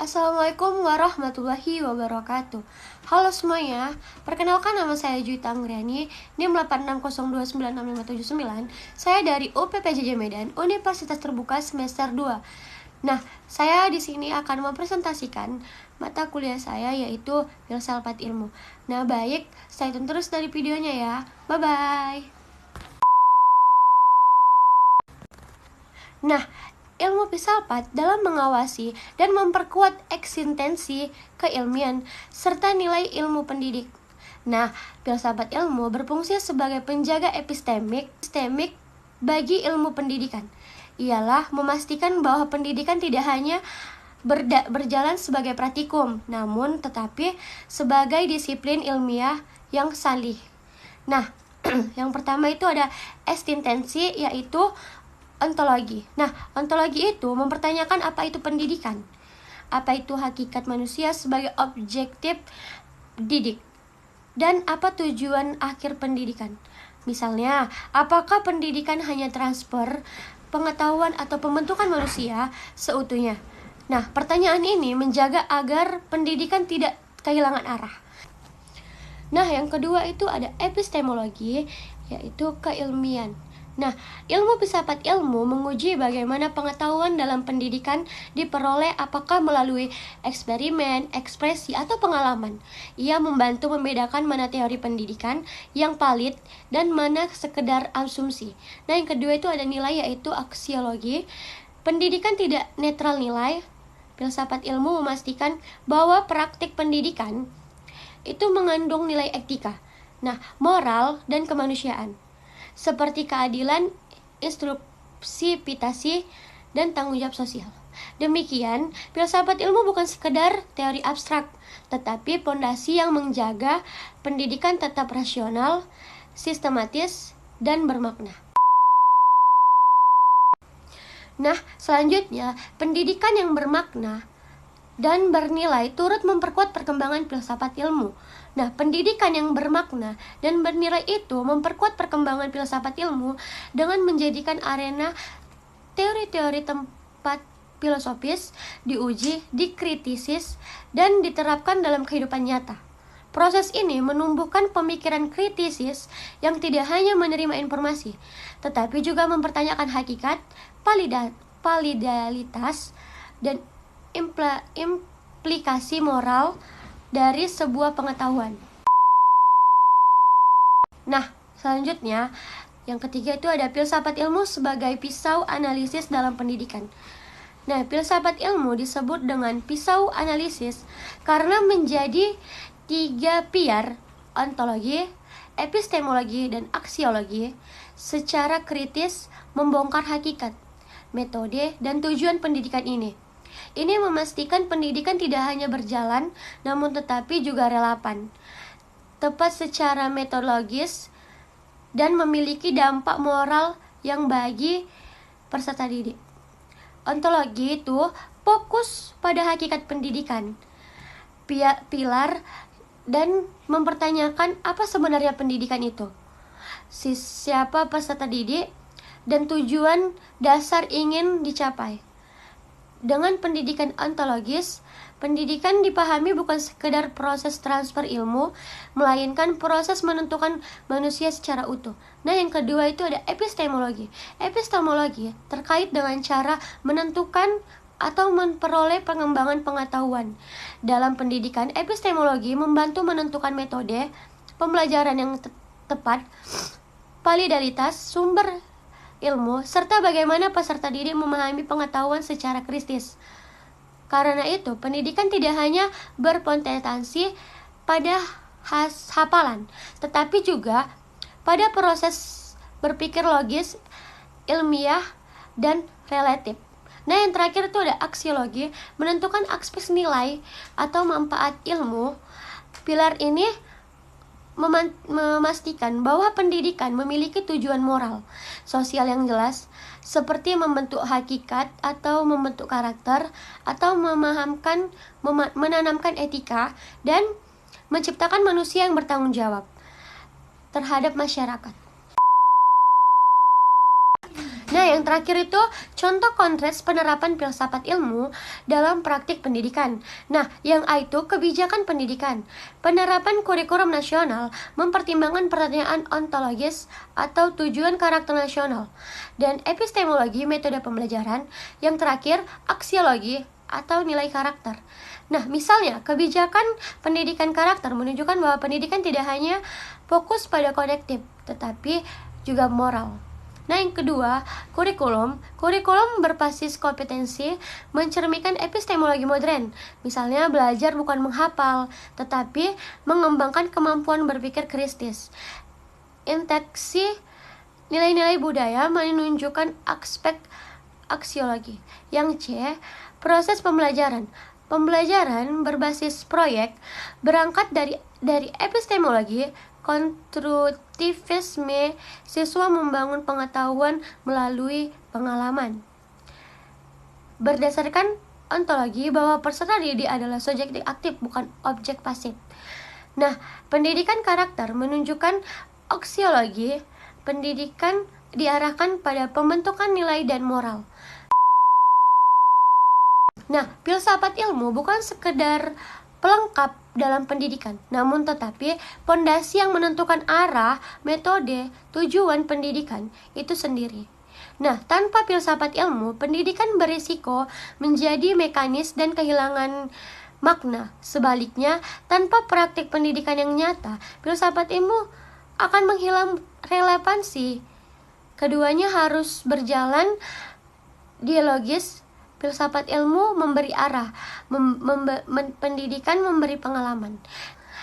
Assalamualaikum warahmatullahi wabarakatuh. Halo semuanya, perkenalkan nama saya Juwita Anggriani, NIM 8602965579. Saya dari UPPJJ Medan, Universitas Terbuka semester 2. Nah, saya di sini akan mempresentasikan mata kuliah saya, yaitu Filsafat Ilmu. Nah, baik, stay tune terus dari videonya ya. Bye-bye. Nah, ilmu filsafat dalam mengawasi dan memperkuat eksistensi keilmian serta nilai ilmu pendidik. Nah, filsafat ilmu berfungsi sebagai penjaga epistemik bagi ilmu pendidikan. Ialah memastikan bahwa pendidikan tidak hanya berjalan sebagai praktikum, namun tetapi sebagai disiplin ilmiah yang salih. Nah, yang pertama itu ada eksistensi, yaitu ontologi. Nah, ontologi itu mempertanyakan apa itu pendidikan, apa itu hakikat manusia sebagai objektif didik, dan apa tujuan akhir pendidikan. Misalnya, apakah pendidikan hanya transfer pengetahuan atau pembentukan manusia seutuhnya? Nah, pertanyaan ini menjaga agar pendidikan tidak kehilangan arah. Nah, yang kedua itu ada epistemologi, yaitu keilmian. Nah, ilmu filsafat ilmu menguji bagaimana pengetahuan dalam pendidikan diperoleh, apakah melalui eksperimen, ekspresi, atau pengalaman. Ia membantu membedakan mana teori pendidikan yang valid dan mana sekedar asumsi. Nah, yang kedua itu ada nilai, yaitu aksiologi. Pendidikan tidak netral nilai. Filsafat ilmu memastikan bahwa praktik pendidikan itu mengandung nilai etika, moral, dan kemanusiaan, seperti keadilan, inklusivitasi, dan tanggung jawab sosial. Demikian, filsafat ilmu bukan sekedar teori abstrak, tetapi fondasi yang menjaga pendidikan tetap rasional, sistematis, dan bermakna. Nah, selanjutnya, pendidikan yang bermakna dan bernilai turut memperkuat perkembangan filsafat ilmu. Nah, pendidikan yang bermakna dan bernilai itu memperkuat perkembangan filsafat ilmu dengan menjadikan arena teori-teori tempat filosofis diuji, dikritisis, dan diterapkan dalam kehidupan nyata. Proses ini menumbuhkan pemikiran kritis yang tidak hanya menerima informasi, tetapi juga mempertanyakan hakikat, validalitas, dan implikasi moral dari sebuah pengetahuan. Nah, selanjutnya, yang ketiga itu ada filsafat ilmu sebagai pisau analisis dalam pendidikan. Nah, filsafat ilmu disebut dengan pisau analisis karena menjadi 3 pilar, ontologi, epistemologi, dan aksiologi, secara kritis membongkar hakikat, metode, dan tujuan pendidikan ini. Ini memastikan pendidikan tidak hanya berjalan, namun tetapi juga relevan, tepat secara metodologis, dan memiliki dampak moral yang bagi peserta didik. Ontologi itu fokus pada hakikat pendidikan, pilar, dan mempertanyakan apa sebenarnya pendidikan itu, siapa peserta didik, dan tujuan dasar ingin dicapai. Dengan pendidikan ontologis, pendidikan dipahami bukan sekedar proses transfer ilmu, melainkan proses menentukan manusia secara utuh. Nah, yang kedua itu ada epistemologi. Epistemologi terkait dengan cara menentukan atau memperoleh pengembangan pengetahuan. Dalam pendidikan, epistemologi membantu menentukan metode pembelajaran yang tepat, validalitas sumber ilmu, serta bagaimana peserta didik memahami pengetahuan secara kritis. Karena itu, pendidikan tidak hanya berkonsentrasi pada hafalan, tetapi juga pada proses berpikir logis, ilmiah, dan relatif. Nah, yang terakhir itu ada aksiologi, menentukan aspek nilai atau manfaat ilmu. Pilar ini memastikan bahwa pendidikan memiliki tujuan moral, sosial yang jelas, seperti membentuk hakikat atau membentuk karakter, atau menanamkan etika dan menciptakan manusia yang bertanggung jawab terhadap masyarakat. Nah, yang terakhir itu contoh kontras penerapan filsafat ilmu dalam praktik pendidikan. Nah, yang A itu kebijakan pendidikan. Penerapan kurikulum nasional mempertimbangkan pertanyaan ontologis atau tujuan karakter nasional. Dan epistemologi metode pembelajaran. Yang terakhir, aksiologi atau nilai karakter. Nah, misalnya kebijakan pendidikan karakter menunjukkan bahwa pendidikan tidak hanya fokus pada kognitif, tetapi juga moral. Nah, yang kedua, kurikulum berbasis kompetensi mencerminkan epistemologi modern. Misalnya belajar bukan menghafal, tetapi mengembangkan kemampuan berpikir kritis. Inteksi nilai-nilai budaya menunjukkan aspek aksiologi. Yang C, proses pembelajaran. Pembelajaran berbasis proyek berangkat dari epistemologi konstruktivisme, siswa membangun pengetahuan melalui pengalaman. Berdasarkan ontologi bahwa peserta didik adalah subjek aktif bukan objek pasif. Nah, pendidikan karakter menunjukkan aksiologi, pendidikan diarahkan pada pembentukan nilai dan moral. Nah, filsafat ilmu bukan sekedar pelengkap dalam pendidikan, namun tetapi pondasi yang menentukan arah, metode, tujuan pendidikan itu sendiri. Nah, tanpa filsafat ilmu, pendidikan berisiko menjadi mekanis dan kehilangan makna. Sebaliknya, tanpa praktik pendidikan yang nyata, filsafat ilmu akan menghilang relevansi. Keduanya harus berjalan dialogis. Filsafat ilmu memberi arah, pendidikan memberi pengalaman.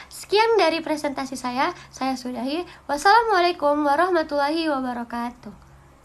Sekian dari presentasi saya sudahi. Wassalamualaikum warahmatullahi wabarakatuh.